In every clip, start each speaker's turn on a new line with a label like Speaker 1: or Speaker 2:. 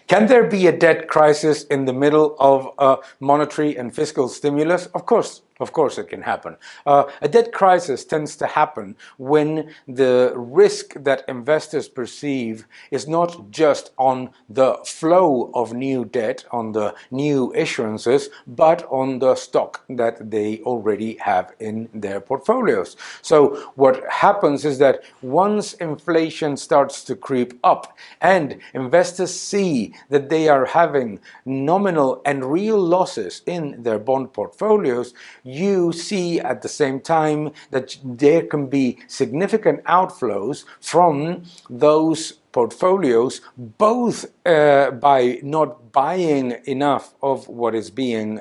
Speaker 1: Can there be a debt crisis in the middle of a monetary and fiscal stimulus? Of course. Of course it can happen. A debt crisis tends to happen when the risk that investors perceive is not just on the flow of new debt, on the new issuances, but on the stock that they already have in their portfolios. So what happens is that once inflation starts to creep up and investors see that they are having nominal and real losses in their bond portfolios, you see at the same time that there can be significant outflows from those portfolios, both by not buying enough of what is being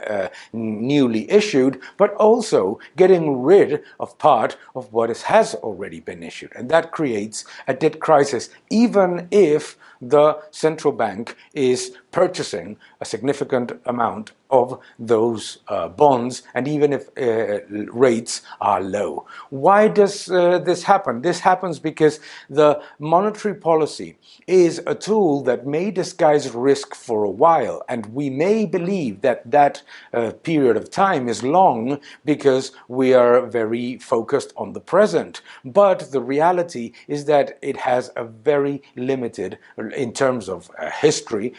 Speaker 1: newly issued, but also getting rid of part of what has already been issued. And that creates a debt crisis, even if the central bank is purchasing a significant amount of those bonds, and even if rates are low. Why does this happen? This happens because the monetary policy is a tool that may disguise risk for a while, and we may believe that that period of time is long because we are very focused on the present. But the reality is that it has a very limited, in terms of history,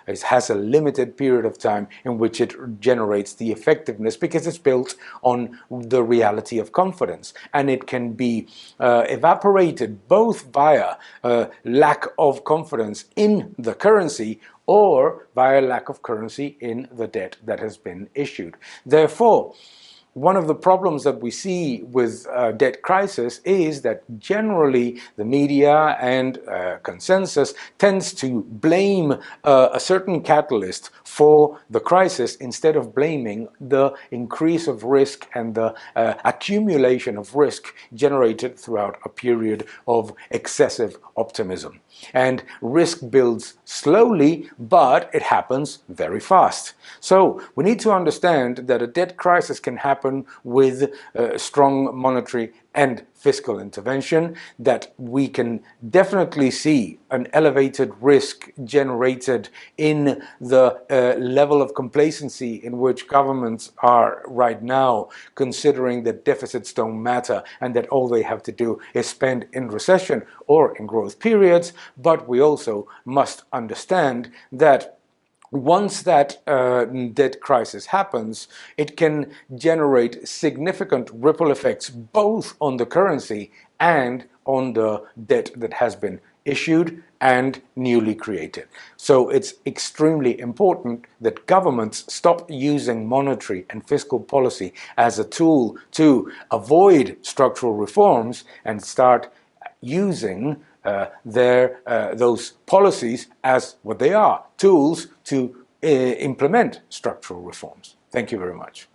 Speaker 1: it has a limited period of time in which it generates the effectiveness, because it's built on the reality of confidence, and it can be evaporated both via lack of confidence in the currency or via lack of currency in the debt that has been issued. Therefore, one of the problems that we see with debt crisis is that generally the media and consensus tends to blame a certain catalyst for the crisis instead of blaming the increase of risk and the accumulation of risk generated throughout a period of excessive optimism. And risk builds slowly, but it happens very fast. So we need to understand that a debt crisis can happen with strong monetary and fiscal intervention, that we can definitely see an elevated risk generated in the level of complacency in which governments are right now, considering that deficits don't matter and that all they have to do is spend in recession or in growth periods. But we also must understand that once that debt crisis happens, it can generate significant ripple effects both on the currency and on the debt that has been issued and newly created. So it's extremely important that governments stop using monetary and fiscal policy as a tool to avoid structural reforms and start using those policies as what they are, tools to implement structural reforms. Thank you very much.